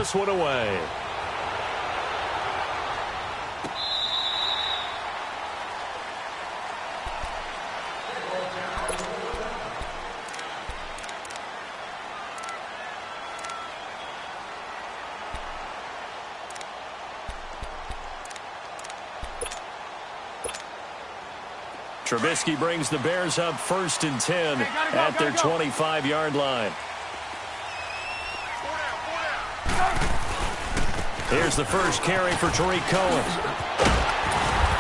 this one away. Trubisky brings the Bears up 1st and 10 at their 25-yard line. Here's the first carry for Tariq Cohen.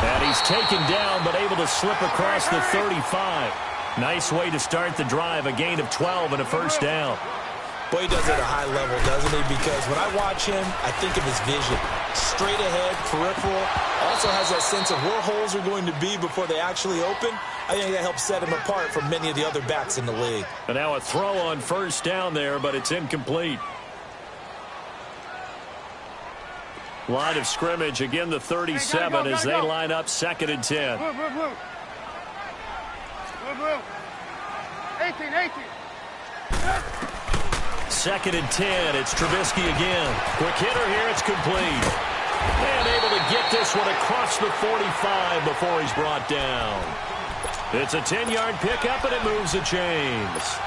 And he's taken down but able to slip across the 35. Nice way to start the drive, a gain of 12 and a first down. Boy, he does it at a high level, doesn't he? Because when I watch him, I think of his vision. Straight ahead, peripheral. Also has that sense of where holes are going to be before they actually open. I think that helps set him apart from many of the other backs in the league. And now a throw on first down there, but it's incomplete. Line of scrimmage, again the 37 as they line up 2nd and 10. 18. 2nd and 10. It's Trubisky again. Quick hitter here. It's complete. And able to get this one across the 45 before he's brought down. It's a 10-yard pickup, and it moves the chains.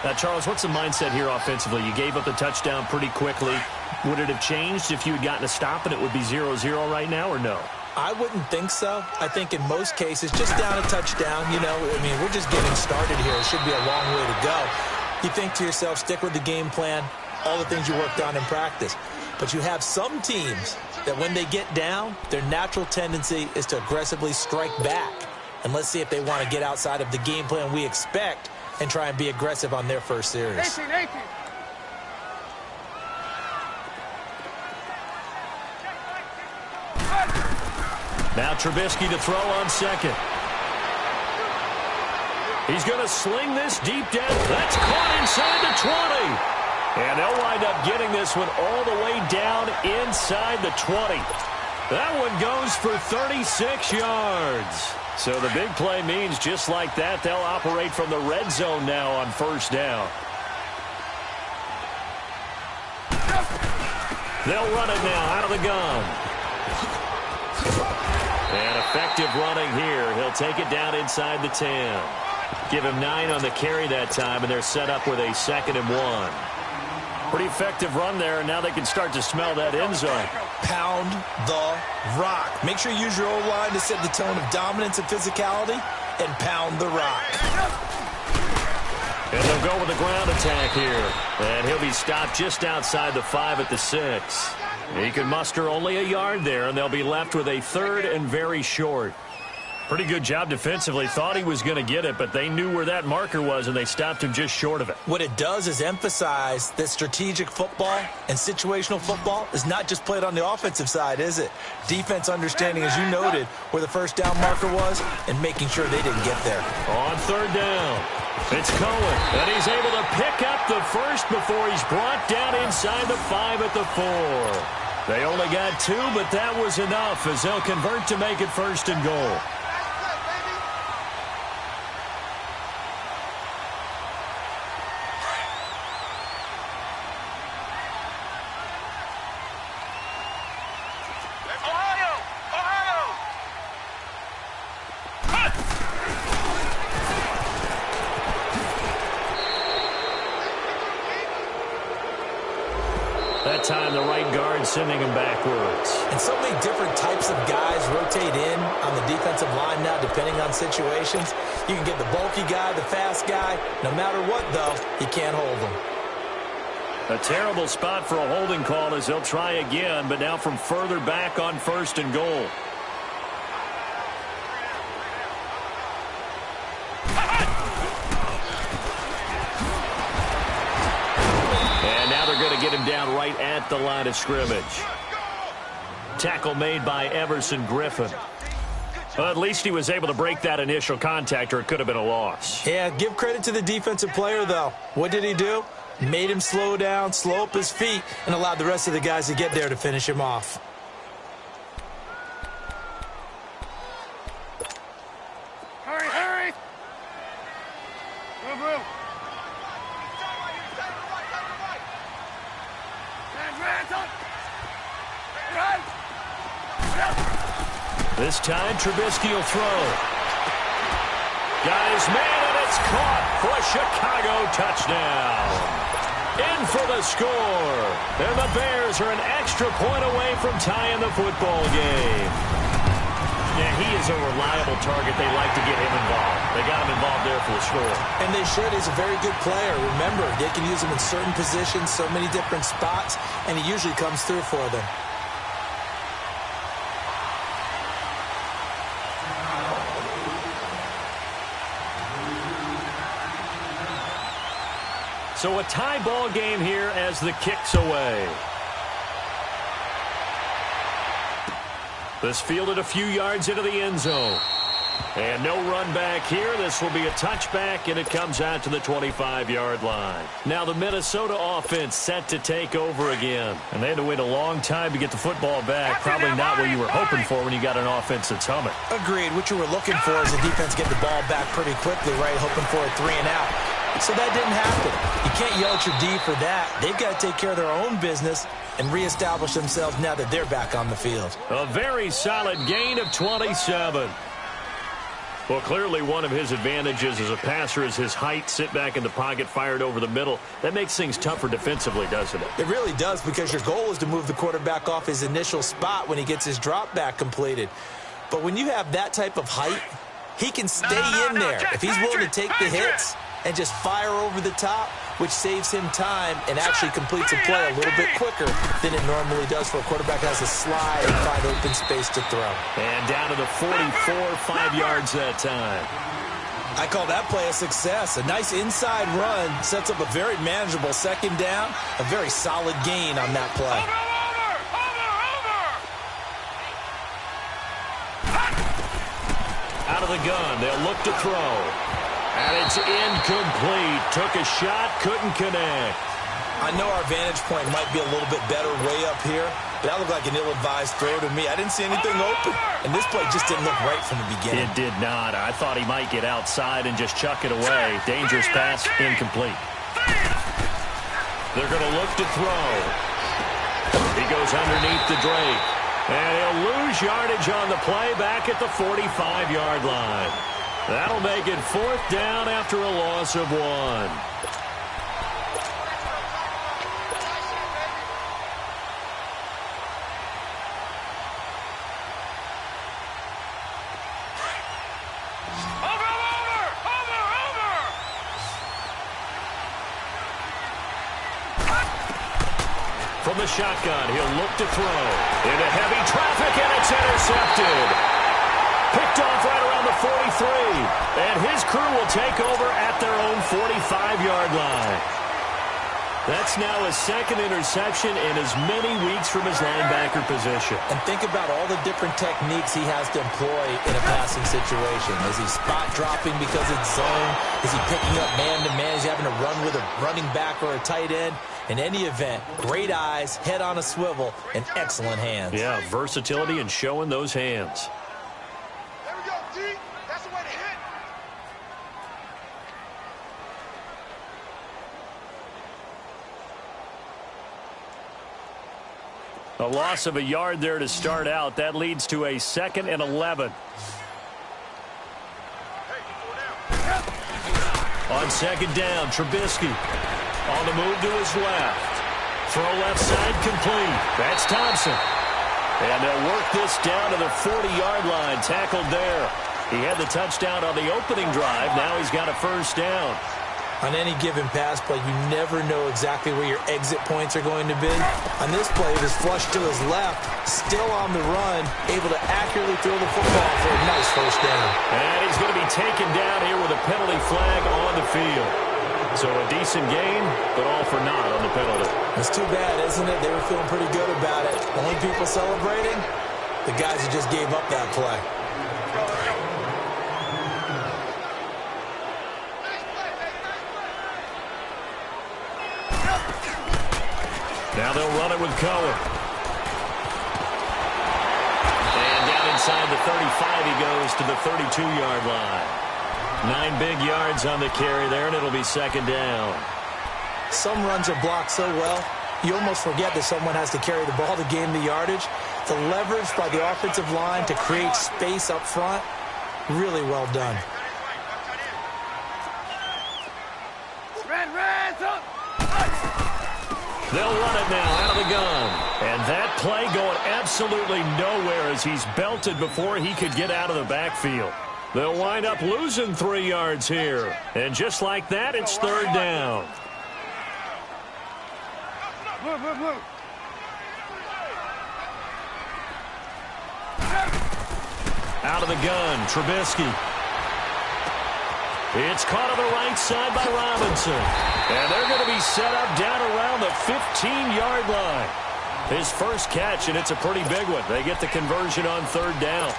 Now, Charles, what's the mindset here offensively? You gave up the touchdown pretty quickly. Would it have changed if you had gotten a stop and it would be 0-0 right now, or no? I wouldn't think so. I think in most cases, just down a touchdown, you know, I mean, we're just getting started here. It should be a long way to go. You think to yourself, stick with the game plan, all the things you worked on in practice. But you have some teams that when they get down, their natural tendency is to aggressively strike back. And let's see if they want to get outside of the game plan we expect and try and be aggressive on their first series. 18. Now Trubisky to throw on 2nd. He's going to sling this deep down. That's caught inside the 20. And they'll wind up getting this one all the way down inside the 20. That one goes for 36 yards. So the big play means just like that, they'll operate from the red zone now on first down. They'll run it now out of the gun. And effective running here. He'll take it down inside the 10. Give him 9 on the carry that time, and they're set up with a 2nd and 1. Pretty effective run there, and now they can start to smell that end zone. Pound the rock. Make sure you use your O-line to set the tone of dominance and physicality, and pound the rock. And they'll go with the ground attack here. And he'll be stopped just outside the 5 at the 6. He can muster only a yard there, and they'll be left with a 3rd and very short. Pretty good job defensively. Thought he was going to get it, but they knew where that marker was, and they stopped him just short of it. What it does is emphasize that strategic football and situational football is not just played on the offensive side, is it? Defense understanding, as you noted, where the first down marker was and making sure they didn't get there. On 3rd down, it's Cohen, and he's able to pick up the first before he's brought down inside the 5 at the 4. They only got 2, but that was enough as they'll convert to make it 1st and goal. That time the right guard sending him backwards. And so many different types of guys rotate in on the defensive line now depending on situations. You can get the bulky guy, the fast guy. No matter what, though, you can't hold them. A terrible spot for a holding call as they'll try again, but now from further back on 1st and goal. Get him down right at the line of scrimmage. Tackle made by Everson Griffin. Well, at least he was able to break that initial contact, or it could have been a loss. Yeah, give credit to the defensive player, though. What did he do? Made him slow down, slow up his feet, and allowed the rest of the guys to get there to finish him off. Hurry! Move! This time, Trubisky will throw. Got his man, and it's caught for a Chicago touchdown. In for the score. And the Bears are an extra point away from tying the football game. Yeah, he is a reliable target. They like to get him involved. They got him involved there for the score. And they should. He's a very good player. Remember, they can use him in certain positions, so many different spots, and he usually comes through for them. So a tie ball game here as the kick's away. This fielded a few yards into the end zone. And no run back here. This will be a touchback, and it comes out to the 25-yard line. Now the Minnesota offense set to take over again. And they had to wait a long time to get the football back. Probably not what you were hoping for when you got an offense that's humming. Agreed. What you were looking for is the defense get the ball back pretty quickly, right? Hoping for a 3 and out. So that didn't happen. You can't yell at your D for that. They've got to take care of their own business and reestablish themselves now that they're back on the field. A very solid gain of 27. Well, clearly one of his advantages as a passer is his height. Sit back in the pocket, fired over the middle. That makes things tougher defensively, doesn't it? It really does, because your goal is to move the quarterback off his initial spot when he gets his drop back completed. But when you have that type of height, he can stay in there. If he's willing to take the hits and just fire over the top, which saves him time and actually completes a play a little bit quicker than it normally does for a quarterback that has to slide and find open space to throw. And down to the 44, 5 yards that time. I call that play a success. A nice inside run sets up a very manageable second down, a very solid gain on that play. Out of the gun, they'll look to throw. And it's incomplete. Took a shot, couldn't connect. I know our vantage point might be a little bit better way up here, but that looked like an ill-advised throw to me. I didn't see anything open, and this play just didn't look right from the beginning. It did not. I thought he might get outside and just chuck it away. Dangerous pass, incomplete. They're going to look to throw. He goes underneath the Drake. And he'll lose yardage on the play back at the 45-yard line. That'll make it 4th down after a loss of 1. From the shotgun, he'll look to throw. Into heavy traffic, and it's intercepted. Picked off right around the 43. And his crew will take over at their own 45-yard line. That's now his second interception in as many weeks from his linebacker position. And think about all the different techniques he has to employ in a passing situation. Is he spot dropping because it's zone? Is he picking up man-to-man? Is he having to run with a running back or a tight end? In any event, great eyes, head on a swivel, and excellent hands. Yeah, versatility and showing those hands. There we go, D. That's the way to hit. A loss of a yard there to start out. That leads to a 2nd and 11. On 2nd down, Trubisky. On the move to his left. Throw left side complete. That's Thompson. And they'll work this down to the 40-yard line. Tackled there. He had the touchdown on the opening drive. Now he's got a 1st down. On any given pass play, you never know exactly where your exit points are going to be. On this play, it was flushed to his left, still on the run, able to accurately throw the football for a nice 1st down. And he's going to be taken down here with a penalty flag on the field. So a decent game, but all for naught on the penalty. It's too bad, isn't it? They were feeling pretty good about it. Only people celebrating, the guys who just gave up that play. Now they'll run it with Cohen. And down inside the 35, he goes to the 32-yard line. 9 big yards on the carry there, and it'll be 2nd down. Some runs are blocked so well, you almost forget that someone has to carry the ball to gain the yardage. The leverage by the offensive line to create space up front, really well done. They'll run it now out of the gun. And that play going absolutely nowhere as he's belted before he could get out of the backfield. They'll wind up losing 3 yards here. And just like that, it's third down. Out of the gun, Trubisky. It's caught on the right side by Robinson. And they're going to be set up down around the 15-yard line. His first catch, and it's a pretty big one. They get the conversion on third down.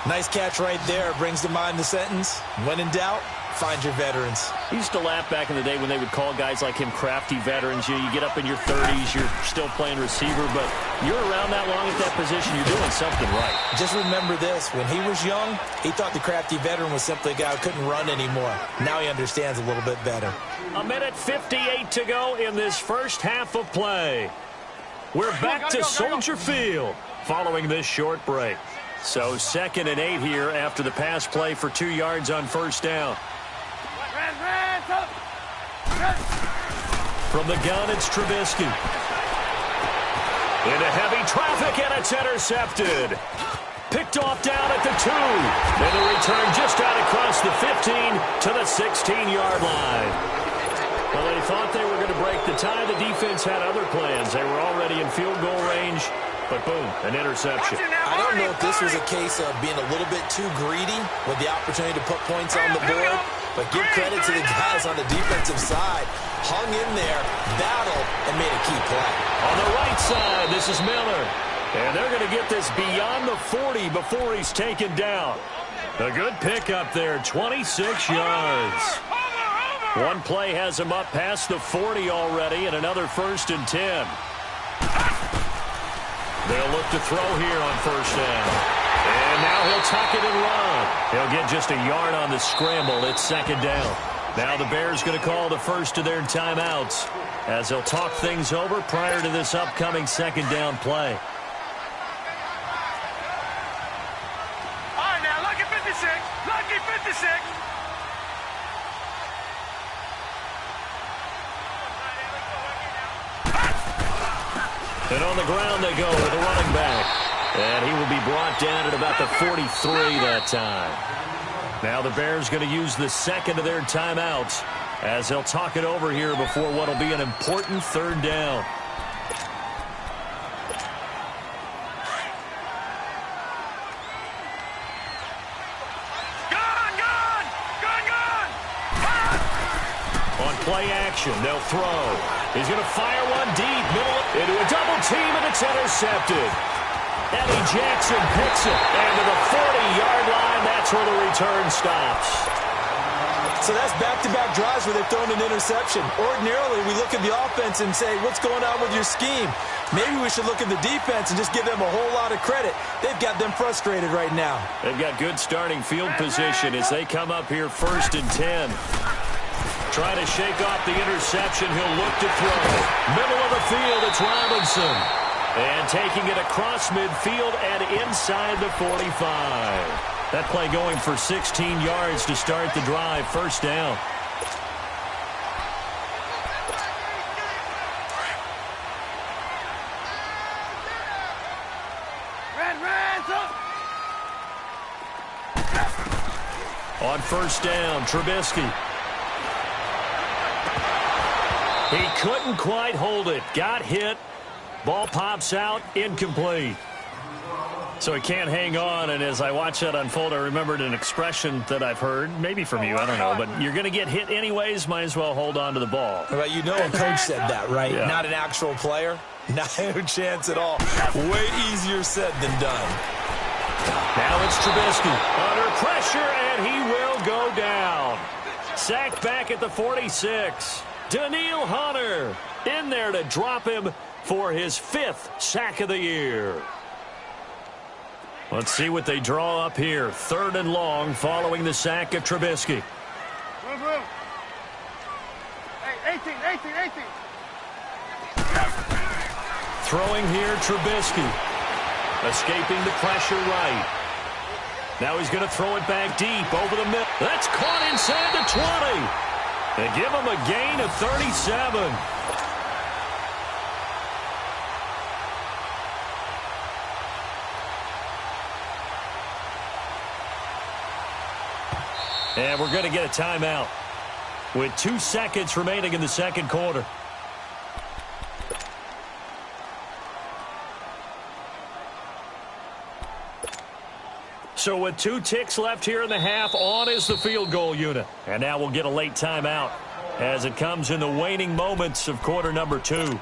Nice catch right there. Brings to mind the sentence, when in doubt, find your veterans. I used to laugh back in the day when they would call guys like him crafty veterans. You get up in your 30s, you're still playing receiver, but you're around that long at that position, you're doing something right. Just remember this. When he was young, he thought the crafty veteran was simply a guy who couldn't run anymore. Now he understands a little bit better. 1:58 to go in this first half of play. We're back to Soldier Field following this short break. So 2nd and 8 here after the pass play for 2 yards on first down. From the gun, it's Trubisky. Into heavy traffic, and it's intercepted. Picked off down at the 2. And the return just out across the 15 to the 16-yard line. Well, they thought they were going to break the tie. The defense had other plans. They were already in field goal range. But boom, an interception. I don't know if this was a case of being a little bit too greedy with the opportunity to put points on the board, but give credit to the guys on the defensive side. Hung in there, battled, and made a key play. On the right side, this is Miller. And they're going to get this beyond the 40 before he's taken down. A good pickup there, 26 yards. One play has him up past the 40 already, and another 1st and 10. They'll look to throw here on first down. And now he'll tuck it and run. He'll get just a yard on the scramble. It's 2nd down. Now the Bears going to call the first of their timeouts as they'll talk things over prior to this upcoming 2nd down play. All right, now, lucky 56. Lucky 56. And on the ground they go with a running back. And he will be brought down at about the 43 that time. Now the Bears going to use the 2nd of their timeouts as they'll talk it over here before what will be an important 3rd down. On play action, they'll throw. He's going to fire one deep, middle into a double team, and it's intercepted. Eddie Jackson picks it, and to the 40-yard line, that's where the return stops. So that's back-to-back drives where they've thrown an interception. Ordinarily, we look at the offense and say, what's going on with your scheme? Maybe we should look at the defense and just give them a whole lot of credit. They've got them frustrated right now. They've got good starting field position as they come up here 1st and 10. Trying to shake off the interception. He'll look to throw. Middle of the field, it's Robinson. And taking it across midfield and inside the 45. That play going for 16 yards to start the drive. 1st down. On 1st down, Trubisky. He couldn't quite hold it. Got hit. Ball pops out. Incomplete. So he can't hang on, and as I watch that unfold, I remembered an expression that I've heard, maybe from you, I don't know, but you're going to get hit anyways, might as well hold on to the ball. Well, you know a coach said that, right? Yeah. Not an actual player. Not a chance at all. Way easier said than done. Now it's Trubisky under pressure, and he will go down. Sacked back at the 46. Daniil Hunter in there to drop him for his 5th sack of the year. Let's see what they draw up here. 3rd and long following the sack of Trubisky. Hey, 18. Throwing here, Trubisky. Escaping the pressure right. Now he's going to throw it back deep over the middle. That's caught inside the 20. They give him a gain of 37. And we're going to get a timeout with 2 seconds remaining in the second quarter. So with 2 ticks left here in the half, on is the field goal unit. And now we'll get a late timeout as it comes in the waning moments of quarter number 2.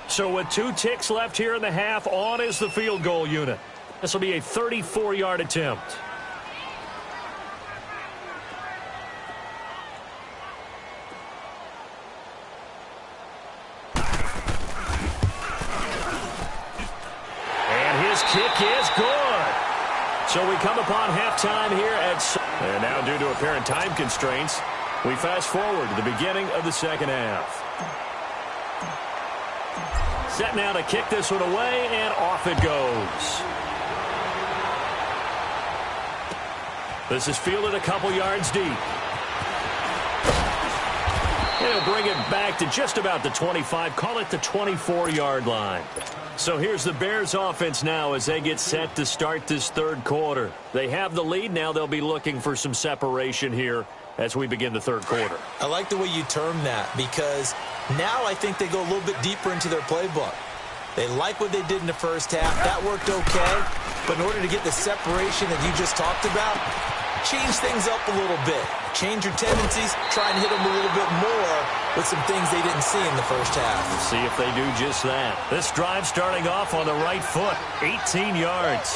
So with 2 ticks left here in the half, on is the field goal unit. This will be a 34-yard attempt. And his kick is good. So we come upon halftime here at... And now due to apparent time constraints, we fast forward to the beginning of the second half. Set now to kick this one away, and off it goes. This is fielded a couple yards deep. And he'll bring it back to just about the 25, call it the 24-yard line. So here's the Bears offense now as they get set to start this third quarter. They have the lead. Now they'll be looking for some separation here as we begin the third quarter. I like the way you term that, because now I think they go a little bit deeper into their playbook. They like what they did in the first half. That worked okay. But in order to get the separation that you just talked about, change things up a little bit. Change your tendencies. Try and hit them a little bit more with some things they didn't see in the first half. Let's see if they do just that. This drive starting off on the right foot. 18 yards.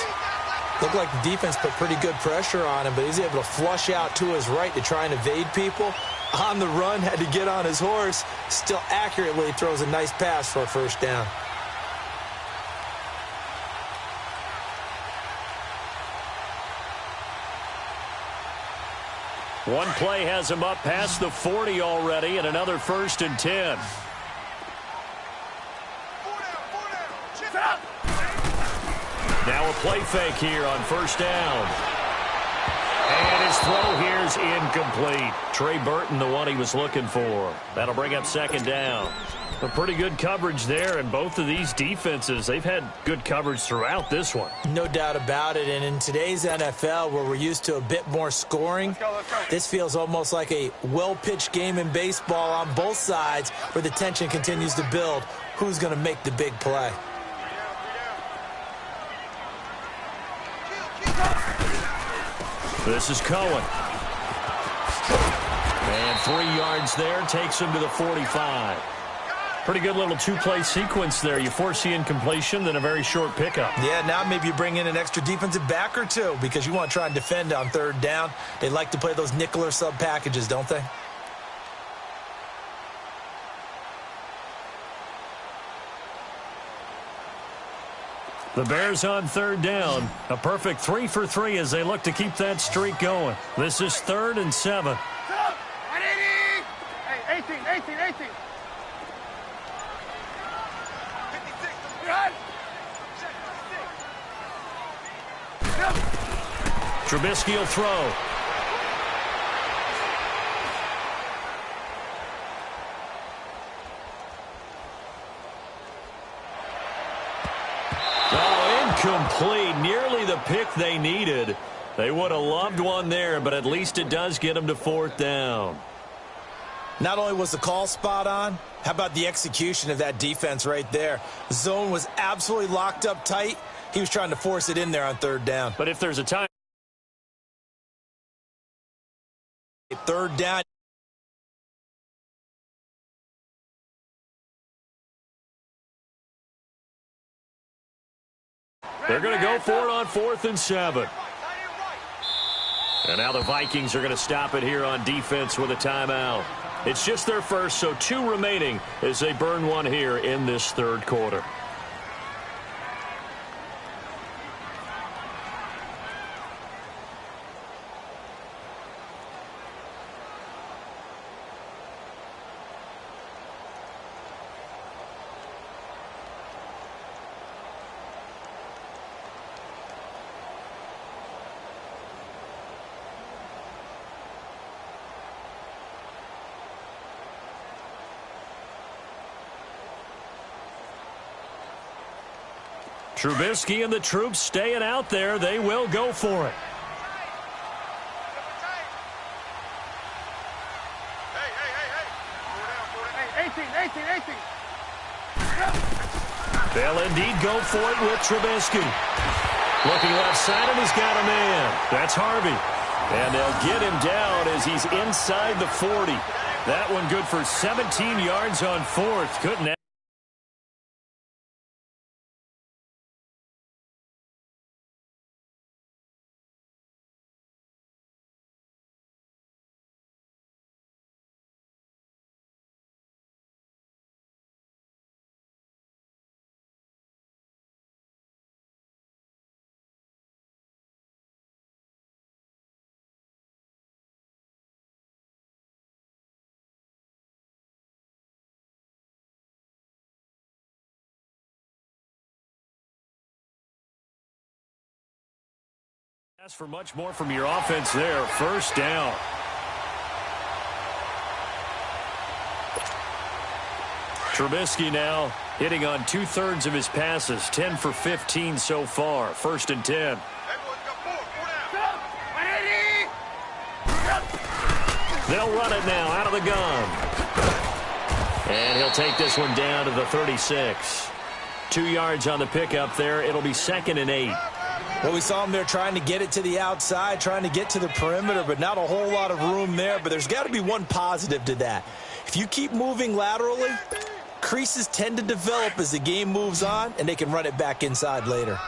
Looked like the defense put pretty good pressure on him, but he's able to flush out to his right to try and evade people. On the run, had to get on his horse. Still accurately throws a nice pass for a first down. One play has him up past the 40 already, and another 1st and 10. Now a play fake here on first down. And his throw here is incomplete. Trey Burton, the one he was looking for. That'll bring up second down. A pretty good coverage there, and both of these defenses, they've had good coverage throughout this one. No doubt about it, and in today's NFL, where we're used to a bit more scoring, this feels almost like a well-pitched game in baseball on both sides, where the tension continues to build. Who's going to make the big play? This is Cohen. And 3 yards there, takes him to the 45. Pretty good little 2-play sequence there. You force the incompletion, then a very short pickup. Yeah, now maybe you bring in an extra defensive back or two because you want to try and defend on third down. They like to play those nickel or sub packages, don't they? The Bears on third down. A perfect 3 for 3 as they look to keep that streak going. This is 3rd and 7. Hey, 18. Trubisky will throw. Oh, incomplete. Nearly the pick they needed. They would have loved one there, but at least it does get them to 4th down. Not only was the call spot on, how about the execution of that defense right there? The zone was absolutely locked up tight. He was trying to force it in there on third down. But if there's a time... Third down. They're going to go for it on 4th and 7. And now the Vikings are going to stop it here on defense with a timeout. It's just their first, so 2 remaining as they burn one here in this third quarter. Trubisky and the troops staying out there. They will go for it. They'll indeed go for it with Trubisky. Looking left side, and he's got a man. That's Harvey. And they'll get him down as he's inside the 40. That one good for 17 yards on fourth. Couldn't ask for much more from your offense there. First down. Trubisky now hitting on 2/3 of his passes. 10 for 15 so far. 1st and 10. They'll run it now out of the gun. And he'll take this one down to the 36. 2 yards on the pickup there. It'll be 2nd and 8. Well, we saw him there trying to get it to the outside, trying to get to the perimeter, but not a whole lot of room there. But there's got to be one positive to that. If you keep moving laterally, creases tend to develop as the game moves on, and they can run it back inside later.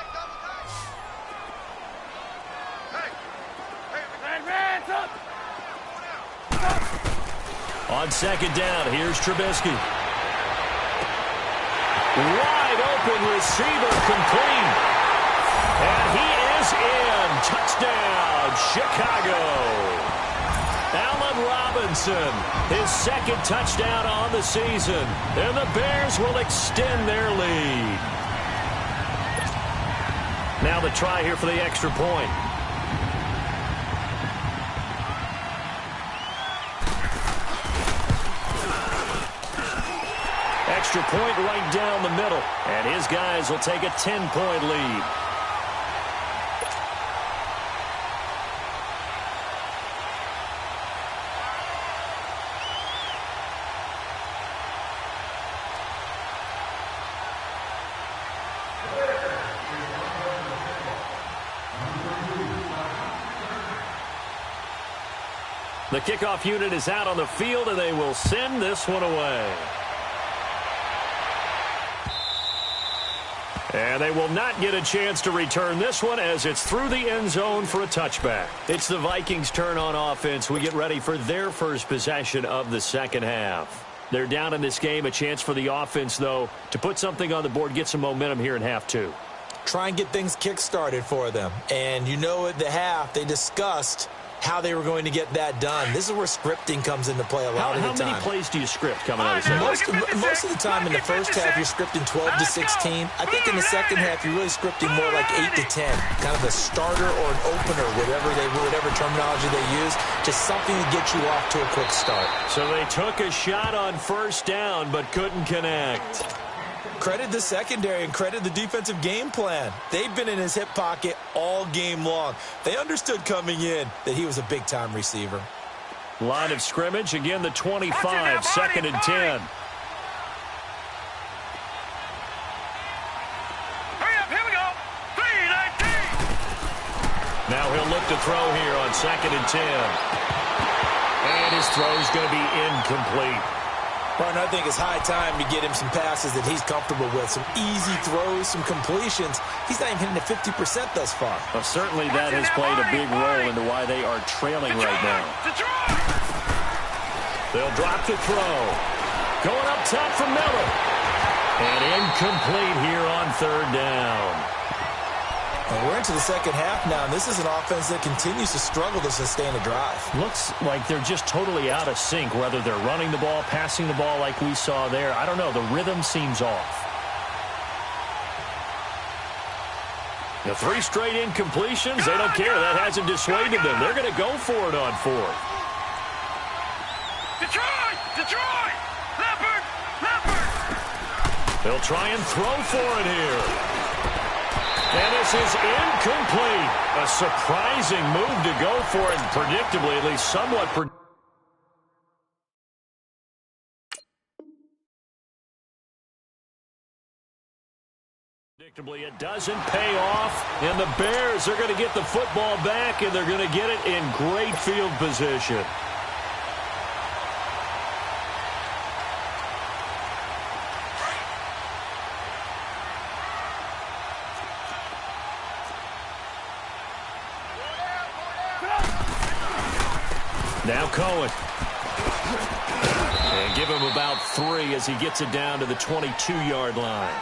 On 2nd down, here's Trubisky. Wide open receiver, complete. And he is in. Touchdown, Chicago. Allen Robinson, his 2nd touchdown on the season. And the Bears will extend their lead. Now the try here for the extra point. Extra point right down the middle. And his guys will take a 10-point lead. The kickoff unit is out on the field, and they will send this one away. And they will not get a chance to return this one as it's through the end zone for a touchback. It's the Vikings' turn on offense. We get ready for their first possession of the second half. They're down in this game. A chance for the offense, though, to put something on the board, get some momentum here in half two. Try and get things kick-started for them. And you know at the half, they discussed how they were going to get that done. This is where scripting comes into play a lot of the time. How many plays do you script coming out of the second? Most of the time in the first half, you're scripting 12 to 16. I think in the second half, you're really scripting more like 8 to 10. Kind of a starter or an opener, whatever terminology they use. Just something to get you off to a quick start. So they took a shot on first down, but couldn't connect. Credit the secondary and credit the defensive game plan. They've been in his hip pocket all game long. They understood coming in that he was a big-time receiver. Line of scrimmage, again the 25, 2nd and 10. Hurry up, here we go. 3-19. Now he'll look to throw here on 2nd and 10. And his throw is going to be incomplete. Martin, I think it's high time to get him some passes that he's comfortable with. Some easy throws, some completions. He's not even hitting the 50% thus far. Well, certainly that has played a big role into why they are trailing right now. They'll drop the throw. Going up top for Miller. And incomplete here on 3rd down. And we're into the second half now, and this is an offense that continues to struggle to sustain a drive. Looks like they're just totally out of sync, whether they're running the ball, passing the ball like we saw there. I don't know. The rhythm seems off. The 3 straight incompletions, they don't care. That hasn't dissuaded them. They're going to go for it on 4th. Detroit! Leopard! They'll try and throw for it here. And this is incomplete. A surprising move to go for it, and predictably, at least somewhat predictably, it doesn't pay off, and the Bears are going to get the football back, and they're going to get it in great field position. Now Cohen. And give him about 3 as he gets it down to the 22-yard line.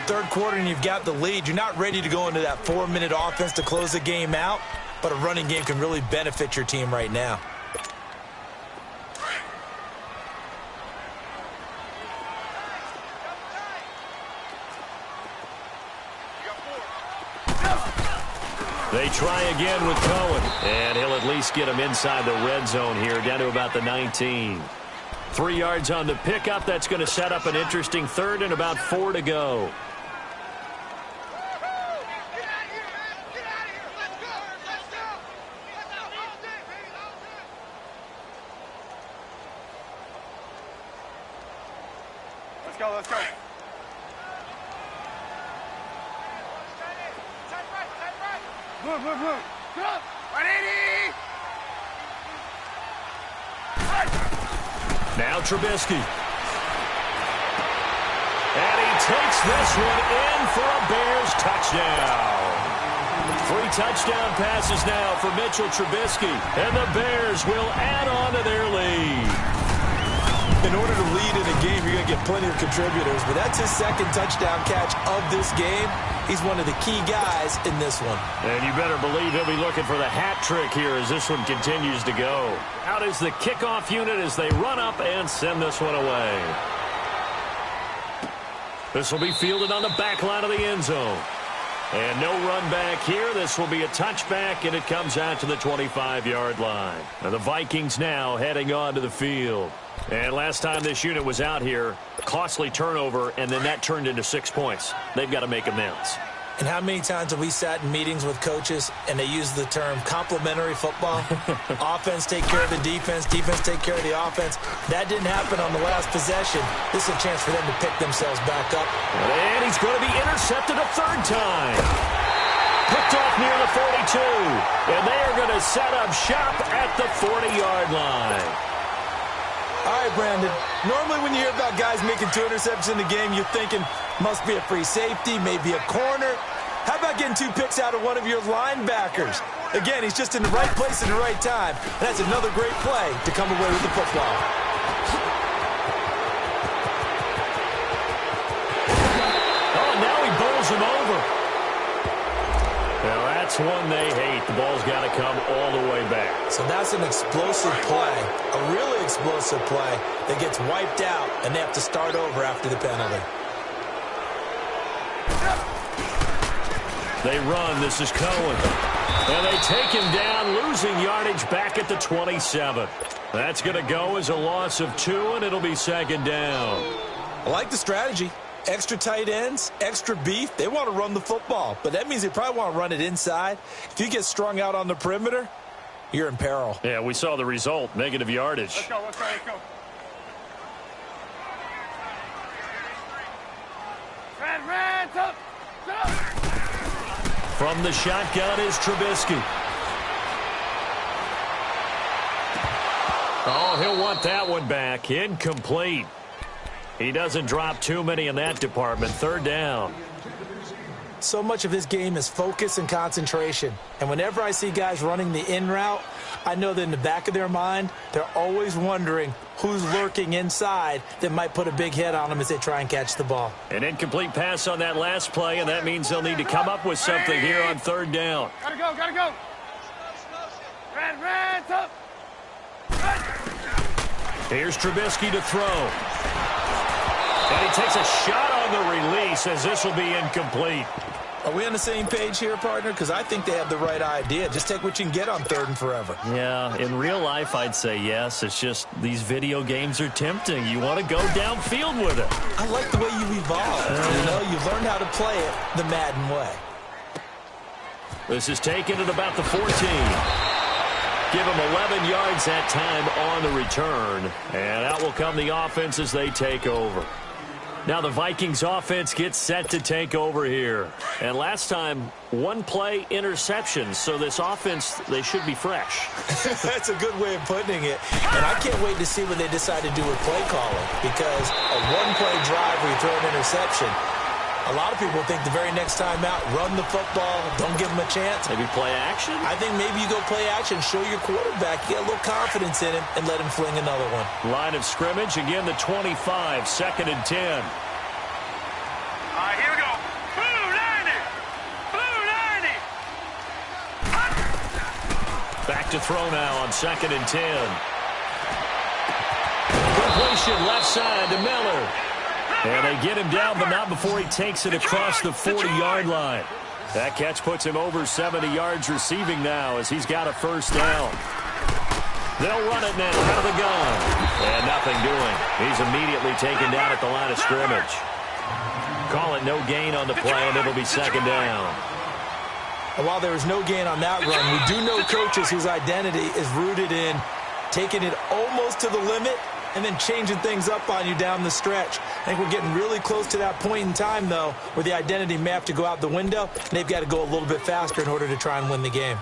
Third quarter and you've got the lead. You're not ready to go into that 4-minute offense to close the game out, but a running game can really benefit your team right now. They try again with Cohen, and he'll at least get him inside the red zone here, down to about the 19. 3 yards on the pickup. That's going to set up an interesting third and about 4 to go. Let's go, let's go. Move, move, move. Go. 180. Now Trubisky. And he takes this one in for a Bears touchdown. 3 touchdown passes now for Mitchell Trubisky. And the Bears will add on to their lead. In order to lead in a game, you're going to get plenty of contributors, but that's his second touchdown catch of this game. He's one of the key guys in this one. And you better believe he'll be looking for the hat trick here as this one continues to go. Out is the kickoff unit as they run up and send this one away. This will be fielded on the back line of the end zone. And no run back here. This will be a touchback, and it comes out to the 25-yard line. And the Vikings now heading on to the field. And last time this unit was out here, costly turnover, and then that turned into 6 points. They've got to make amends. And how many times have we sat in meetings with coaches and they use the term complementary football? Offense take care of the defense, defense take care of the offense. That didn't happen on the last possession. This is a chance for them to pick themselves back up. And he's going to be intercepted a third time. Picked off near the 42. And they are going to set up shop at the 40-yard line. All right, Brandon, normally when you hear about guys making 2 interceptions in the game, you're thinking must be a free safety, maybe a corner. How about getting 2 picks out of one of your linebackers? Again, he's just in the right place at the right time. And that's another great play to come away with the football. Oh, now he bowls him over. Well, that's one they hate. The ball's got to come all the way back. So that's an explosive play, a really explosive play that gets wiped out, and they have to start over after the penalty. They run. This is Cohen. And they take him down, losing yardage back at the 27. That's going to go as a loss of 2, and it'll be second down. I like the strategy. Extra tight ends, extra beef. They want to run the football, but that means they probably want to run it inside. If you get strung out on the perimeter, you're in peril. Yeah, we saw the result, negative yardage. Let's go, let's go, let's go. Ran, up. From the shotgun is Trubisky. Oh, he'll want that one back. Incomplete. He doesn't drop too many in that department. Third down. So much of his game is focus and concentration. And whenever I see guys running the in route, I know that in the back of their mind, they're always wondering who's lurking inside that might put a big hit on them as they try and catch the ball. An incomplete pass on that last play, and that means they'll need to come up with something here on third down. Gotta go, gotta go. Ran, up. Here's Trubisky to throw. And he takes a shot on the release as this will be incomplete. Are we on the same page here, partner? Because I think they have the right idea. Just take what you can get on third and forever. Yeah, in real life, I'd say yes. It's just these video games are tempting. You want to go downfield with it. I like the way you evolve. You know, you learn how to play it the Madden way. This is taken at about the 14. Give him 11 yards that time on the return. And out will come the offense as they take over. Now the Vikings offense gets set to take over here. And last time, one play interception. So this offense, they should be fresh. That's a good way of putting it. And I can't wait to see what they decide to do with play calling. Because a one-play drive where you throw an interception, a lot of people think the very next time out, run the football, don't give them a chance. Maybe play action? I think maybe you go play action, show your quarterback, get a little confidence in him, and let him fling another one. Line of scrimmage, again the 25, 2nd and 10. All right, here we go. Blue 90. Blue 90. Back to throw now on 2nd and 10. Completion left side to Miller. And they get him down, but not before he takes it across the 40-yard line. That catch puts him over 70 yards receiving now as he's got a first down. They'll run it now out of the gun. And nothing doing. He's immediately taken down at the line of scrimmage. Call it no gain on the play, and it'll be 2nd down. And while there was no gain on that run, we do know coaches whose identity is rooted in taking it almost to the limit and then changing things up on you down the stretch. I think we're getting really close to that point in time, though, where the identity may have to go out the window, and they've got to go a little bit faster in order to try and win the game.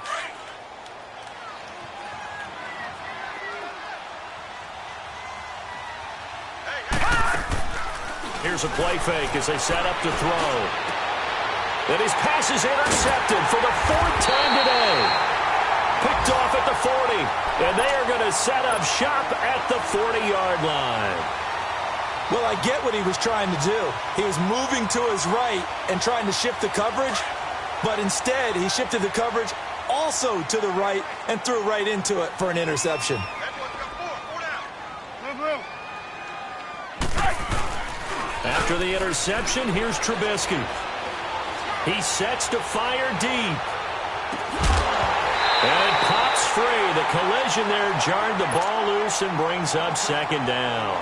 Here's a play fake as they set up to throw. And his pass is intercepted for the 4th time today. Picked off at the 40, and they are going to set up shop at the 40-yard line. Well, I get what he was trying to do. He was moving to his right and trying to shift the coverage, but instead he shifted the coverage also to the right and threw right into it for an interception. After the interception, here's Trubisky. He sets to fire deep. And it pops free. The collision there jarred the ball loose and brings up 2nd down.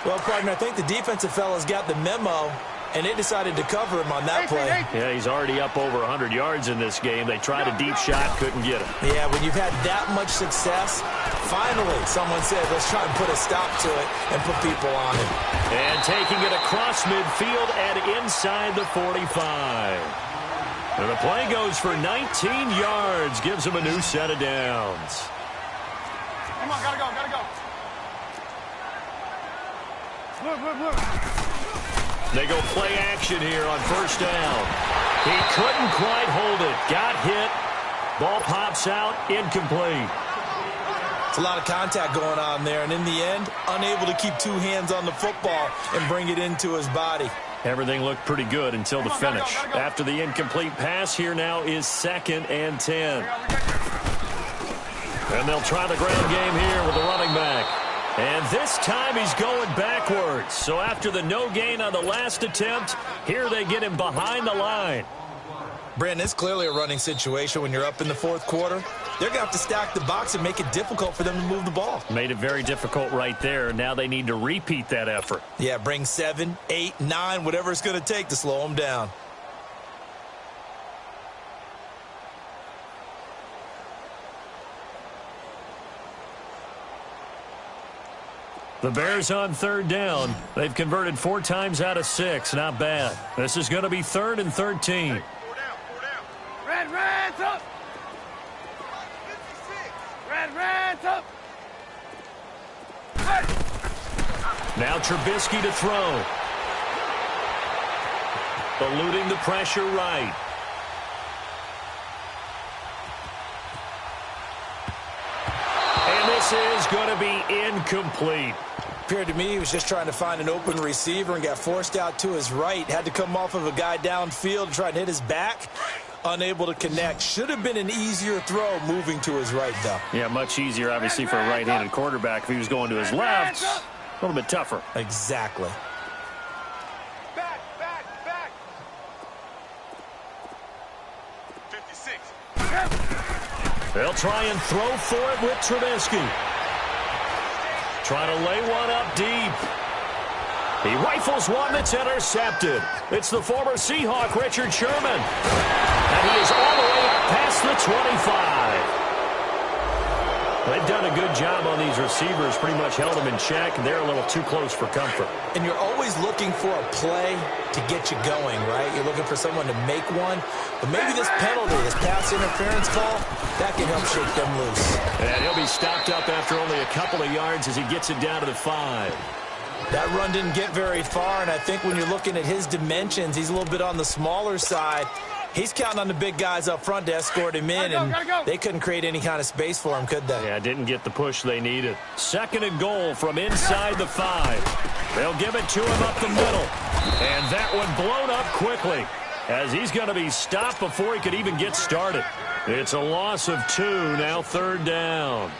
Well, partner, I think the defensive fellas got the memo, and they decided to cover him on that play. Yeah, he's already up over 100 yards in this game. They tried a deep shot, couldn't get him. Yeah, when you've had that much success, finally someone said, let's try and put a stop to it and put people on him. And taking it across midfield and inside the 45. And the play goes for 19 yards, gives him a new set of downs. Come on, gotta go, gotta go. Look. They go play action here on 1st down. He couldn't quite hold it. Got hit. Ball pops out, incomplete. It's a lot of contact going on there, and in the end, unable to keep 2 hands on the football and bring it into his body. Everything looked pretty good until the finish. After the incomplete pass, here now is 2nd and 10. And they'll try the ground game here with the running back. And this time he's going backwards. So after the no gain on the last attempt, here they get him behind the line. Brandon, it's clearly a running situation when you're up in the 4th quarter. They're going to have to stack the box and make it difficult for them to move the ball. Made it very difficult right there. Now they need to repeat that effort. Yeah, bring 7, 8, 9, whatever it's going to take to slow them down. The Bears on 3rd down. They've converted 4 times out of 6. Not bad. This is going to be 3rd and 13. Red's up. Red's up. Now Trubisky to throw. Eluding the pressure right. And this is going to be incomplete. Appeared to me he was just trying to find an open receiver and got forced out to his right. Had to come off of a guy downfield and try to hit his back. Unable to connect. Should have been an easier throw moving to his right, though. Yeah, much easier, obviously, for a right-handed quarterback. If he was going to his left, a little bit tougher. Exactly. Back. 56. They'll try and throw for it with Trubisky. Trying to lay one up deep. He rifles one that's intercepted. It's the former Seahawk, Richard Sherman. And he is all the way up past the 25. They've done a good job on these receivers, pretty much held them in check. They're a little too close for comfort. And you're always looking for a play to get you going, right? You're looking for someone to make one. But maybe this penalty, this pass interference call, that can help shake them loose. And he'll be stopped up after only a couple of yards as he gets it down to the 5. That run didn't get very far, and I think when you're looking at his dimensions, he's a little bit on the smaller side. He's counting on the big guys up front to escort him in, and they couldn't create any kind of space for him, could they? Yeah, didn't get the push they needed. 2nd and goal from inside the 5. They'll give it to him up the middle. And that one blown up quickly as he's going to be stopped before he could even get started. It's a loss of 2, now 3rd down.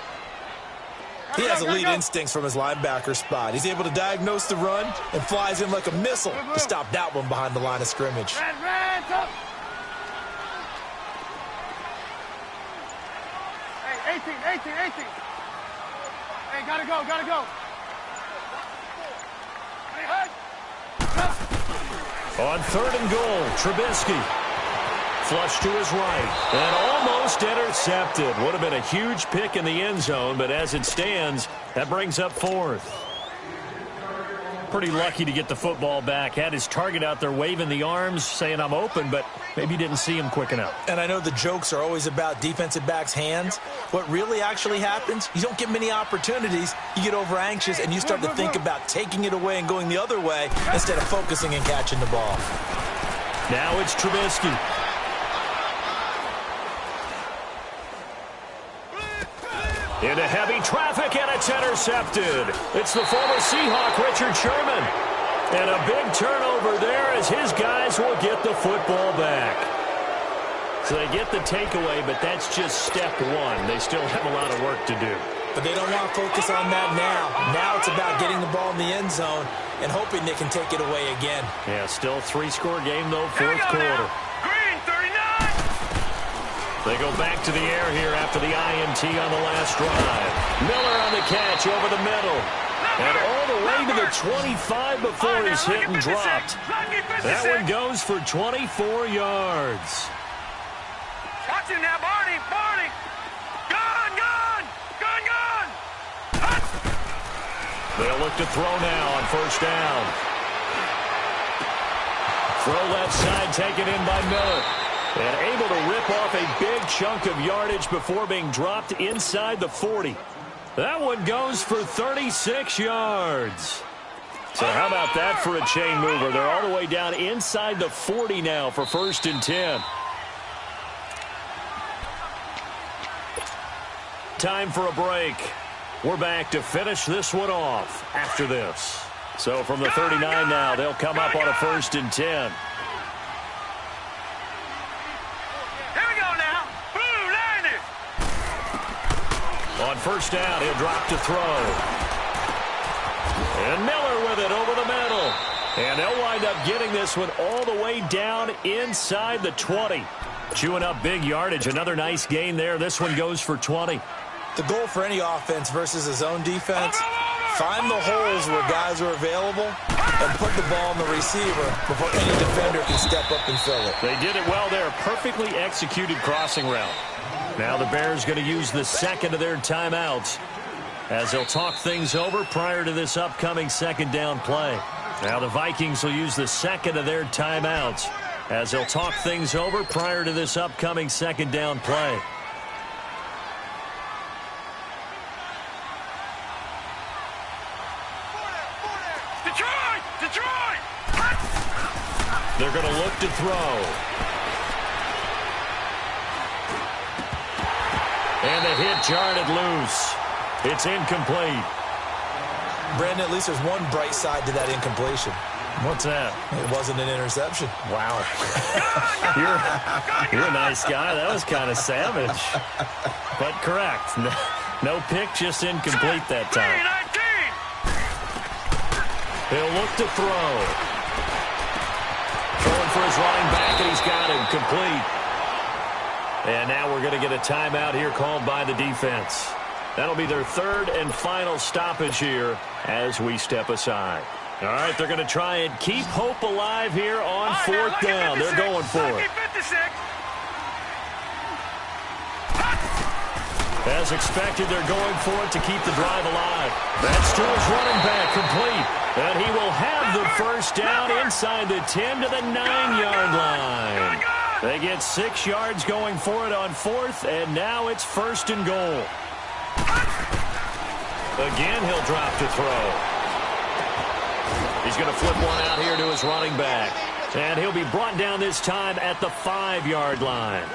He has elite instincts from his linebacker spot. He's able to diagnose the run and flies in like a missile to stop that one behind the line of scrimmage. Hey, 18. Hey, gotta go. On 3rd and goal, Trubisky. Flush to his right. And almost intercepted. Would have been a huge pick in the end zone, but as it stands, that brings up 4th. Pretty lucky to get the football back. Had his target out there waving the arms, saying I'm open, but maybe didn't see him quick enough. And I know the jokes are always about defensive backs' hands. What really actually happens, you don't get many opportunities. You get over anxious, and you start to think about taking it away and going the other way instead of focusing and catching the ball. Now it's Trubisky. Into heavy traffic, and it's intercepted. It's the former Seahawk, Richard Sherman. And a big turnover there as his guys will get the football back. So they get the takeaway, but that's just step 1. They still have a lot of work to do. But they don't want to focus on that now. Now it's about getting the ball in the end zone and hoping they can take it away again. Yeah, still 3-score game, though, 4th quarter. Green, 39. They go back to the air here after the INT on the last drive. Miller on the catch over the middle. And all the way to the 25 before he's hit and dropped. That one goes for 24 yards. Watch him now, Barney. Gun. They'll look to throw now on 1st down. Throw left side, taken in by Miller. And able to rip off a big chunk of yardage before being dropped inside the 40. That one goes for 36 yards. So how about that for a chain mover? They're all the way down inside the 40 now for 1st and 10. Time for a break. We're back to finish this one off after this. So from the 39 now, they'll come up on a 1st and 10. On 1st down, he'll drop to throw. And Miller with it over the middle. And they'll wind up getting this one all the way down inside the 20. Chewing up big yardage. Another nice gain there. This one goes for 20. The goal for any offense versus a zone defense, find the holes where guys are available and put the ball on the receiver before any defender can step up and fill it. They did it well there. Perfectly executed crossing route. Now the Bears going to use the 2nd of their timeouts as they'll talk things over prior to this upcoming 2nd down play. Now the Vikings will use the 2nd of their timeouts as they'll talk things over prior to this upcoming 2nd down play. Detroit! They're going to look to throw. And the hit jarred it loose. It's incomplete. Brandon, at least there's one bright side to that incompletion. What's that? It wasn't an interception. Wow. You're a nice guy. That was kind of savage. But correct. No pick, just incomplete that time. He'll look to throw. Throwing for his running back, and he's got him complete. And now we're going to get a timeout here called by the defense. That'll be their 3rd and final stoppage here as we step aside. All right, they're going to try and keep hope alive here on 4th down. They're going for it. As expected, they're going for it to keep the drive alive. That's to his running back, complete. And he will have the first down inside the 10 to the 9-yard line. They get 6 yards going for it on 4th, and now it's 1st and goal. Again, he'll drop to throw. He's going to flip one out here to his running back. And he'll be brought down this time at the 5-yard line.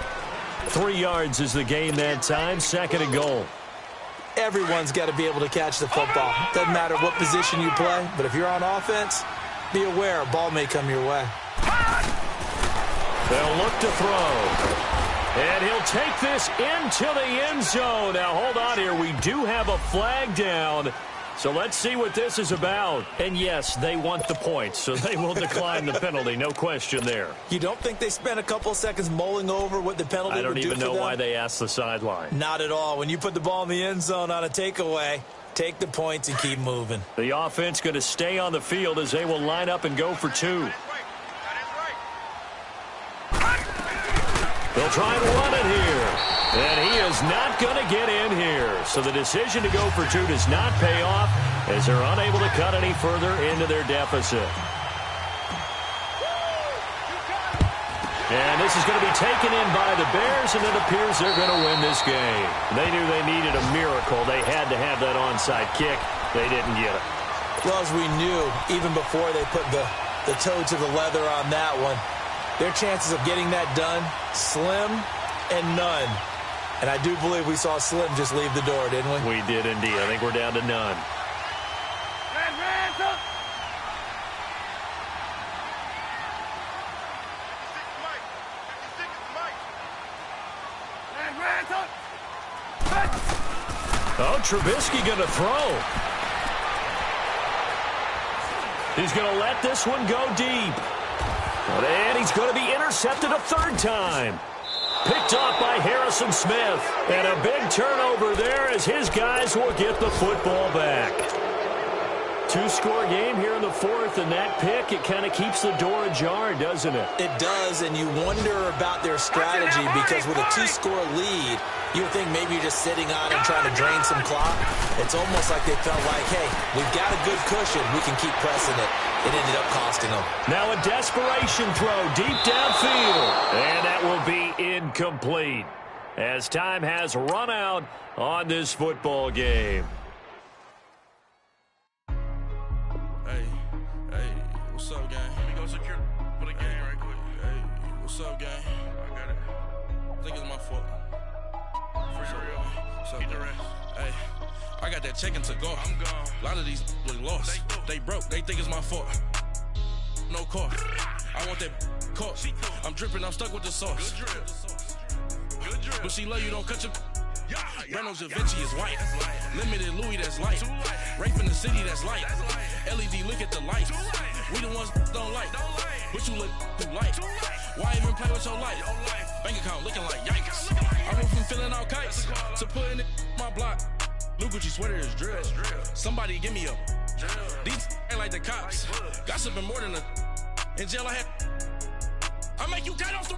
3 yards is the gain that time, 2nd and goal. Everyone's got to be able to catch the football. Doesn't matter what position you play, but if you're on offense, be aware a ball may come your way. They'll look to throw. And he'll take this into the end zone. Now, hold on here. We do have a flag down. So let's see what this is about. And, yes, they want the points, so they will decline the penalty. No question there. You don't think they spent a couple seconds mulling over what the penalty would do for them? I don't even know why they asked the sideline. Not at all. When you put the ball in the end zone on a takeaway, take the points and keep moving. The offense going to stay on the field as they will line up and go for 2. They'll try and run it here. And he is not going to get in here. So the decision to go for 2 does not pay off as they're unable to cut any further into their deficit. And this is going to be taken in by the Bears, and it appears they're going to win this game. They knew they needed a miracle. They had to have that onside kick. They didn't get it. Well, as we knew, even before they put the toe to the leather on that one, their chances of getting that done, slim and none. And I do believe we saw Slim just leave the door, didn't we? We did indeed. I think we're down to none. Oh, Trubisky going to throw. He's going to let this one go deep. And he's going to be intercepted a 3rd time. Picked off by Harrison Smith. And a big turnover there as his guys will get the football back. 2-score game here in the 4th, and that pick, it kind of keeps the door ajar, doesn't it? It does, and you wonder about their strategy because with a 2-score lead, you would think maybe you're just sitting on and trying to drain some clock. It's almost like they felt like, hey, we've got a good cushion. We can keep pressing it. It ended up costing them. Now a desperation throw deep downfield. And that will be incomplete as time has run out on this football game. Hey, what's up, gang? Let me go secure for the game right quick. Hey, what's up, gang? I got it. I think it's my fault. Keep the rest. Hey, I got that check into go. I'm gone. A lot of these look lost. They broke. They think it's my fault. No cost. I want that cost. I'm dripping. I'm stuck with the sauce. Good drip. But she love you. Don't cut your. Reynolds Da Vinci is white. Limited Louis, that's light. Rape in the city, that's light. LED, look at the light. We the ones don't like. But you look too light. Why even play with your life? Bank account looking like yikes. I went from filling out kites to putting it in my block. Blue Gucci sweater is drill. Somebody give me a. These ain't like the cops. Gossiping more than a. In jail I had. I make you cut off the.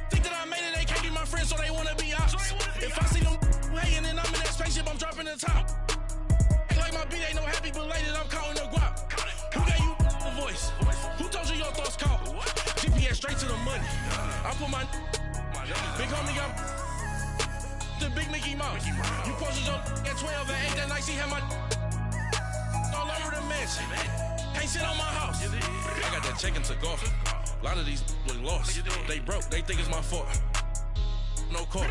Think that I made it, they can't be my friends, so they wanna be ops. If I see them hanging and I'm in that spaceship, I'm dropping the top. Ain't like my beat ain't no happy belated, I'm counting the guap. Who gave you the voice? Who told you your thoughts count? GPS straight to the money. I put my big homie got the big Mickey Mouse. You posted your at 12 and 8 that night, she had my all over the mansion. Can't sit on my house. I got that check into golf. A lot of these look lost. They broke. They think it's my fault. No cost.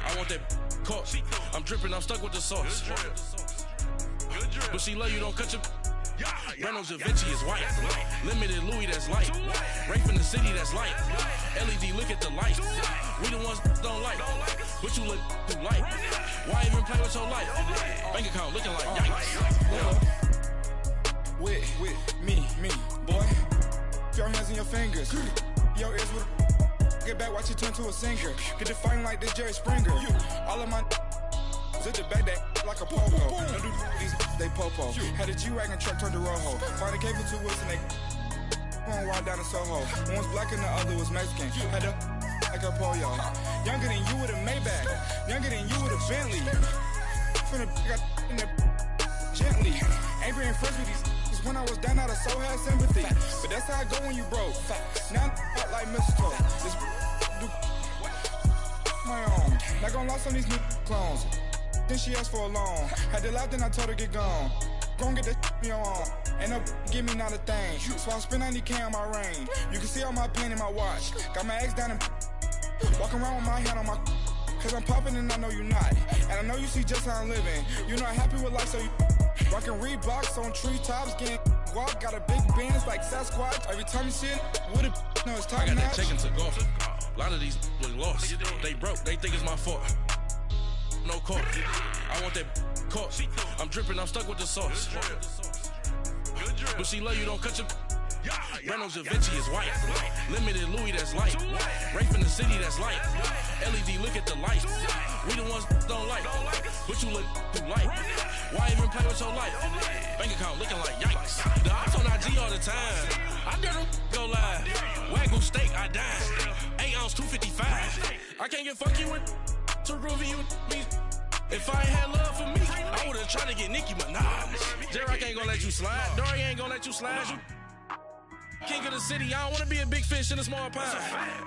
I want that cost. I'm dripping. I'm stuck with the sauce. But she love you. Don't cut your. Reynolds Da Vinci is white. Limited Louis, that's light. Rape in the city, that's light. LED, look at the light. We the ones don't like. But you look too light. Why even play with your life? Bank account looking like yikes. With me, boy. Your hands in your fingers. Your ears with get back, watch it turn to a singer. Get it fighting like this Jerry Springer. All of my at the back that like a pogo. Don't do these they popo. Had a G-Wagon truck turned to Rojo. Find a cable 2 wheels and they going wild down in Soho. One was black and the other was Mexican. Had a like a polio. Younger than you with a Maybach. Younger than you with a Bentley. From the got in the gently. Ain't been friends with these when I was down out of so had sympathy. But that's how I go when you broke. Now I'm like mistletoe. This do my own. Not gonna lost on these new clones. Then she asked for a loan. Had to laugh, then I told her get gone. Gon' get that me on. Ain't no give me not a thing. So I spend 90K on my ring. You can see all my pain in my watch. Got my ex down and walking around with my hand on my. Cause I'm popping and I know you not. And I know you see just how I'm living. You're not happy with life, so you rockin' Reeboks on treetops, getting guap. Got a big Benz like Sasquatch. Every time you see it, with a no, it's top I got notch. that chicken to go. A lot of these was lost. They broke, they think it's my fault. No court. I want that caught. I'm dripping, I'm stuck with the sauce. But she love you, don't cut your. Reynolds Da Vinci is white. Limited Louis, that's light. Rape in the city, that's light. LED, look at the light. We the ones don't like. But you look too light. Why even play with your life? Bank account looking like yikes. The ops on IG all the time. I dare them go live. Wagyu steak, I died. 8 ounce, 255. I can't get fuck you with too groovy you me. If I ain't had love for me, I would've tried to get Nicki Minaj. J-Rock ain't gonna let you slide. Dory ain't gonna let you slide. You king of the city, I don't wanna be a big fish in a small pond.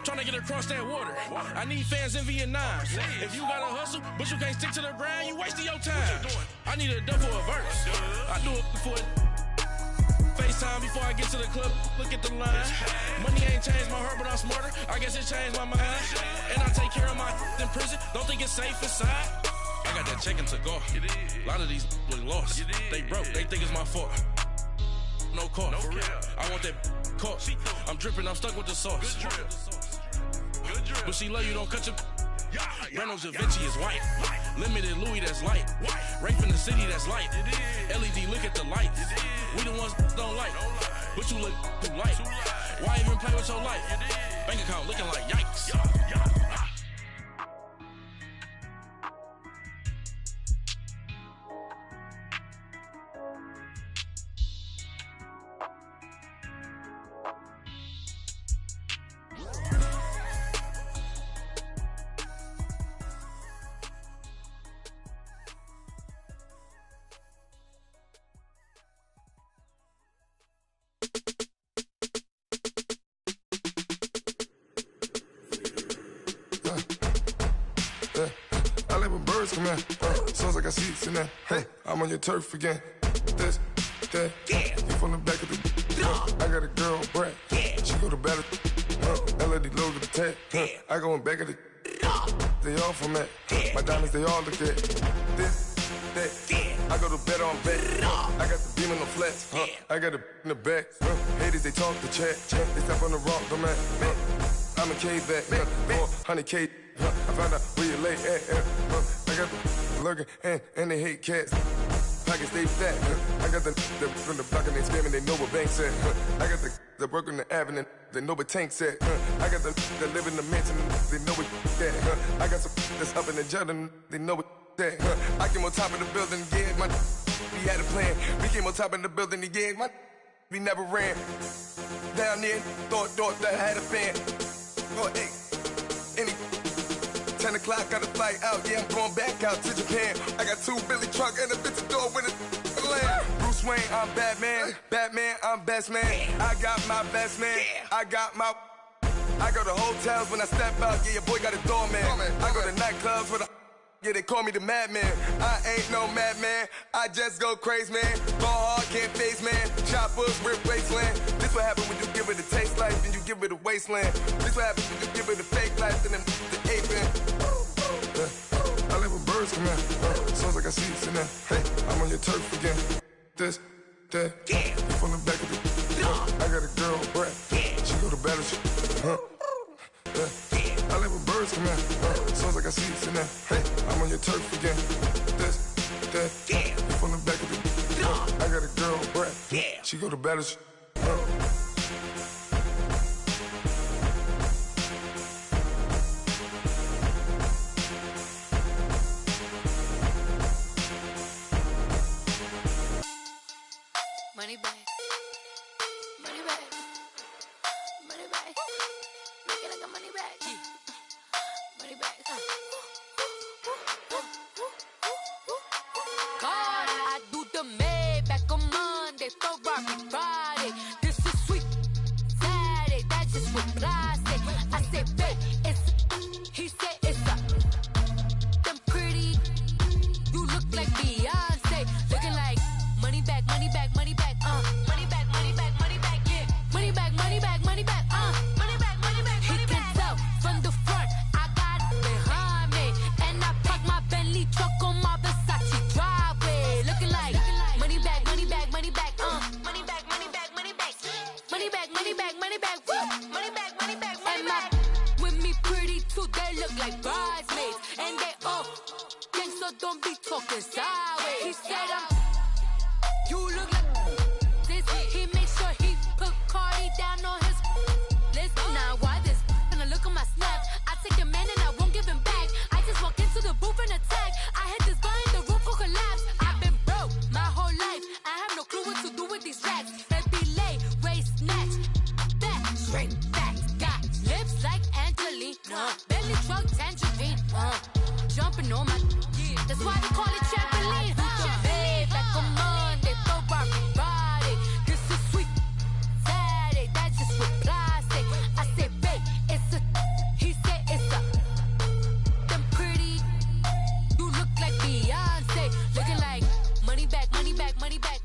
Trying to get across that water. I need fans in Vietnam. If you gotta hustle, but you can't stick to the grind, you wasting your time. I need a dub for a verse. I do it for it. FaceTime before I get to the club, look at the line. Money ain't changed my heart, but I'm smarter. I guess it changed my mind. And I take care of my in prison. Don't think it's safe inside. I got that chicken to go. A lot of these was lost. They broke, they think it's my fault. No court. I want that caught. I'm dripping, I'm stuck with the sauce. But she love you, don't cut your. Reynolds Da Vinci is white. Limited Louis, that's light. Rape in the city, that's light. LED, look at the lights. We the ones don't like. But you look too light. Why even play with your life? Bank account looking like yikes. Come in, sounds like I see it in there. Hey, I'm on your turf again. This, that, you from the back of the. I got a girl, Brad. She go to battle. LED logo the tag. I go in back of the. They all from that. My diamonds, they all look at. This, that. I go to bed on bed. I got the beam on the flats. I got it in the back. Haters, they talk the chat. They step on the rock, the man. I'm a K-back. 400K. I found out where you lay at. I got the lurking and they hate cats. Pockets stay fat. I got the from the block and they scamming, they know what banks at. I got the work on the avenue, they know what tanks at. I got the live in the mansion, they know what that. I got some that's up in the Jordan, they know what that. I came on top of the building again, we had a plan. We came on top of the building again, we never ran. Down there, thought that I had a fan. Oh, hey, any 10 o'clock, got a flight out, yeah, I'm going back out to Japan. I got 2 Billy truck and a bitch door with a land. Bruce Wayne, I'm Batman. Batman, I'm best man. I got my best man. I got my. I go to hotels when I step out, yeah, your boy got a doorman. I go to nightclubs with a. Yeah, they call me the madman. I ain't no madman. I just go crazy, man. Ball hard, can't face, man. Choppers, rip wasteland. This what happen when you give it a taste life and you give it a wasteland. This what happen when you give it a fake life and then the aping. I live with birds come in. Sounds like I see it in there. Hey, I'm on your turf again. This, that. You from the back of the. I got a girl, Brad. She go to battle. I live with birds come in. Sounds like I see it in there. Hey, I'm on your turf again. This, that. You from the back of the. I got a girl, Brad. She go to battle. Money back. Money back. Money back. Make it like a money back. don't be talking sideways. He said you look like this. He made sure he put Cardi down on his list. Now why this? When I look at my snap, I take a man and I won't give him back. I just walk into the booth and attack. I hit this button, the roof will collapse. I've been broke my whole life. I have no clue what to do with these racks. Baby lay, waist snatch, back, straight back. Got lips like Angelina, belly truck tangerine. Jumping on my, that's why they call it trampoline. Babe, back on Monday, throw body. This is sweet Saturday, that's just with plastic. I say, babe, it's a, he said it's a. Them pretty, you look like Beyonce, looking like money back, money back, money back,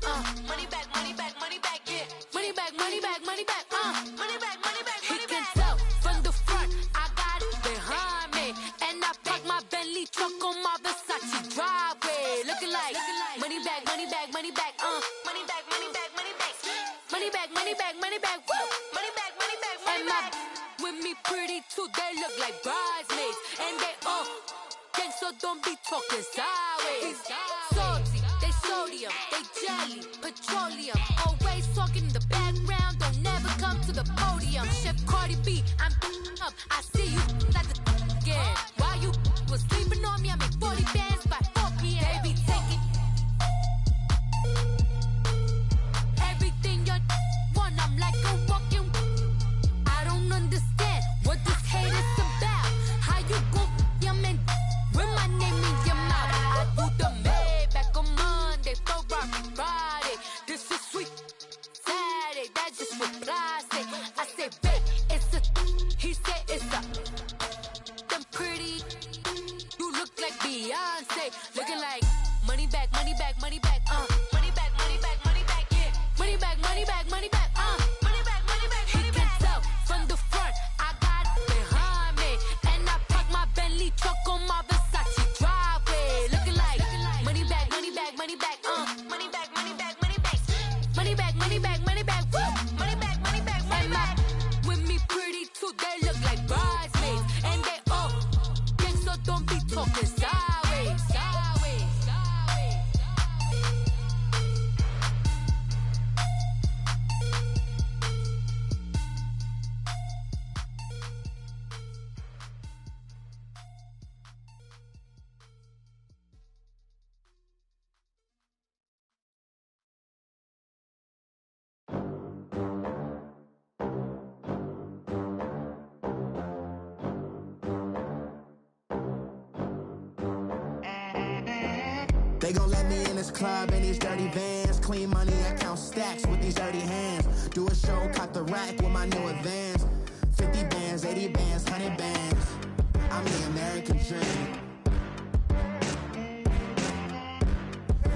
money back, money back, money back, yeah, money back, money back, money back, money back, money back. He can tell from the front, I got it behind me, and I park my Bentley truck on my Versace driveway, looking like money back, money back, money back, money back, money back, money back, money back, money back, money back, woo, money back, money back, money back. With me pretty too, they look like bridesmaids, and they gang, so don't be talking sideways. Salty, they sodium, they jelly, petroleum, always talking in the background, don't never come to the podium. Chef Cardi B, I'm up, I see you like the again. While you was sleeping on me, I make 40 bands by 4 p.m. They be taking everything you want, I'm like a walking. I don't understand what this hate is about. How you go, your man, with my name in your mouth. I do the Maybach on Monday, throw Friday. This is sweet Saturday, that's just with plastic. I say, babe, it's a, he said it's a. Them pretty, you look like Beyonce, looking like money back, money back, money back, money back, money back, money back, yeah, money back, money back, money back, money back, money back, money back. He can tell from the front, I got it behind me, and I park my Bentley truck on my Versace driveway, looking like money back, money back, money back, money back, money back, money back, money back, money back, money back, woo, money back, money back, money back. With me pretty too, they look like bridesmaids, and they gang, so don't be talking sideways, sideways, sideways. They gon' let me in this club in these dirty vans. Clean money, I count stacks with these dirty hands. Do a show, caught the rack with my new advance. 50 bands, 80 bands, 100 bands. I'm the American dream.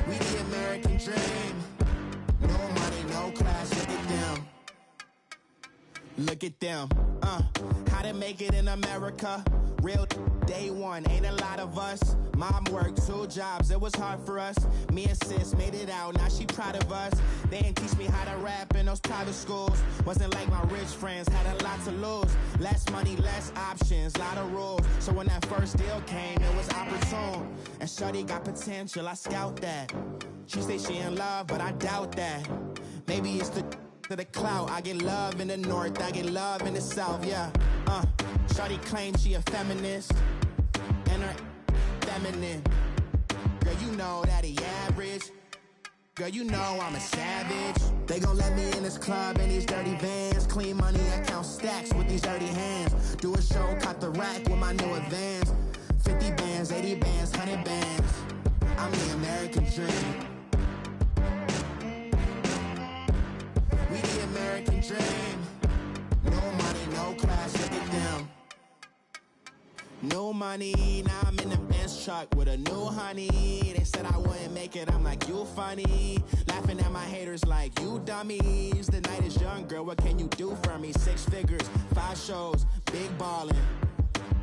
We the American dream. No money, no class, look at them. Look at them, how to make it in America. Real day one, ain't a lot of us. Mom worked 2 jobs, it was hard for us. Me and sis made it out, now she proud of us. They ain't teach me how to rap in those private schools. Wasn't like my rich friends, had a lot to lose. Less money, less options, lot of rules. So when that first deal came, it was opportune. And shorty got potential, I scout that. She say she in love, but I doubt that. Maybe it's to the clout. I get love in the north, I get love in the south, yeah. Shorty claims she a feminist, and her feminine. Girl, you know that he average. Girl, you know I'm a savage. They gon' let me in this club in these dirty vans. Clean money, I count stacks with these dirty hands. Do a show, caught the rack with my new advance. 50 bands, 80 bands, 100 bands. I'm the American dream. We the American dream. No money, no class, look at them. No money, now I'm in the Benz truck with a new honey. They said I wouldn't make it, I'm like, you funny. Laughing at my haters like, you dummies. The night is young, girl, what can you do for me? 6 figures, 5 shows, big ballin'.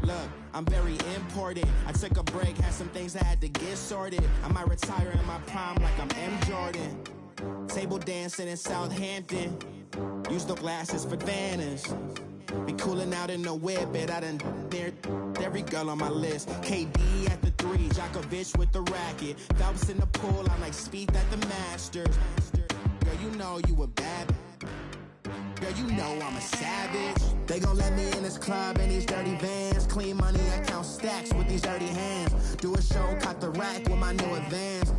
Look, I'm very important. I took a break, had some things I had to get sorted. I might retire in my prime like I'm M. Jordan. Table dancing in Southampton. Use the glasses for Vannas. Be cooling out in the whip, but I done near every girl on my list. KD at the 3, Djokovic with the racket. Phelps in the pool, I like Speed at the Masters. Girl, you know you a bad. Girl, you know I'm a savage. They gon' let me in this club in these dirty vans. Clean money, I count stacks with these dirty hands. Do a show, caught the rack with my new advance.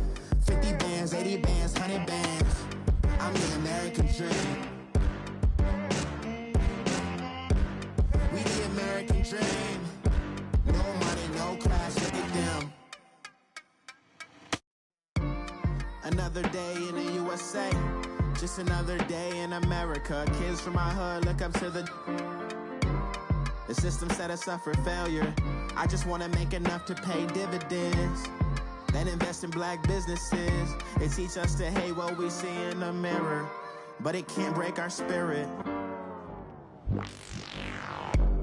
50 bands, 80 bands, 100 bands. I'm the American dream. We the American dream. No money, no class, look at them. Another day in the USA. Just another day in America. Kids from my hood look up to the system set us up for failure. I just wanna make enough to pay dividends. Then invest in black businesses. They teach us to hate what we see in the mirror, but it can't break our spirit.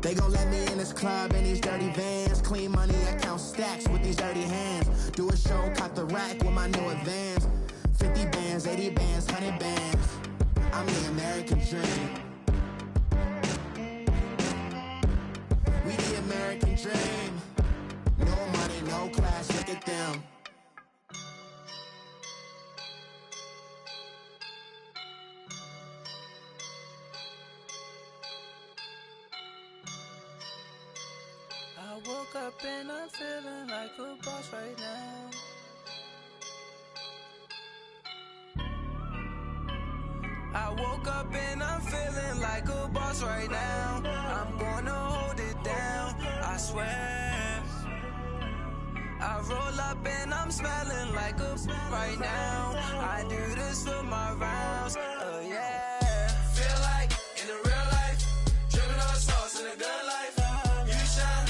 They gon' let me in this club in these dirty vans. Clean money, I count stacks with these dirty hands. Do a show, caught the rack with my new advance. 50 bands, 80 bands, 100 bands. I'm the American dream. We the American dream. No money, no class, look at them. I woke up and I'm feeling like a boss right now. I woke up and I'm feeling like a boss right now. I'm gonna hold it down, I swear. I roll up and I'm smelling like a right now. I do this for my rounds, yeah. Feel like in the real life, dripping on sauce in a good life. You shine,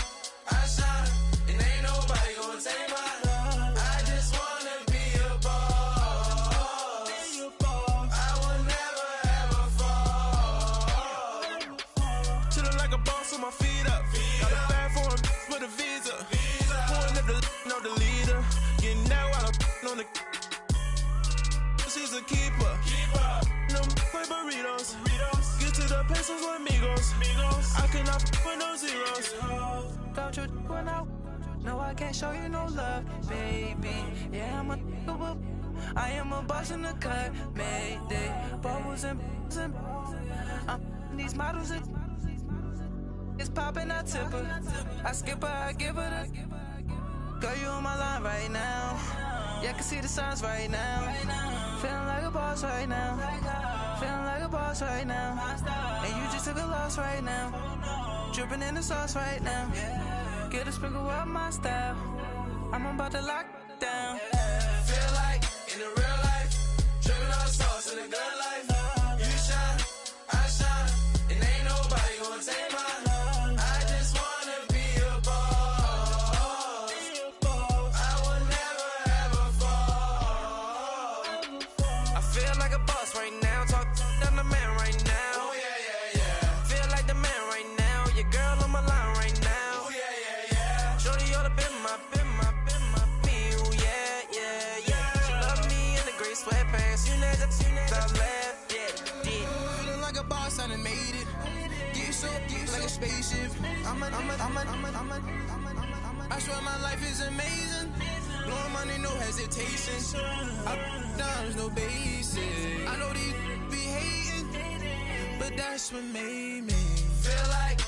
I shine, and ain't nobody gonna take mine. I just wanna be a boss. I will never ever fall. Chillin' like a boss with my feet up. Got a bag for him with a visa. Pulling up the know the leader. Getting that while I'm on the. She's a keeper. No play burritos. Get to the pesos with amigos. I cannot with no zeros. Don't you run out? No, I can't show you no love, baby. Yeah, I am a boss in the cut, Mayday. Bubbles and these models it's popping, I tip her. I skip her, I give her the. Girl, you on my line right now. Yeah, I can see the signs right now. Feeling like a boss right now. Feeling like a boss right now. And you just took a loss right now. Dripping in the sauce right now. Get a sprinkle up my style. I'm about to lock down. Feel like in the real life, dripping on sauce in a good life. You shine, I shine, and ain't nobody gonna take mine. I just wanna be a boss. I will never ever fall. I feel like a boss right now. Talk to the man right now. Oh yeah, yeah, yeah. Feel like the man right now. Your girl on my line right now. Oh yeah, yeah, yeah. Shorty oughta been my me. Oh yeah, yeah, yeah. She love me in the gray sweatpants. You never left, yeah. Feeling like a boss, I done made it. Get so like a spaceship. I swear my life is amazing. Blowing money, no hesitation. Up, downs, no basic. I know these be hating, but that's what made me feel like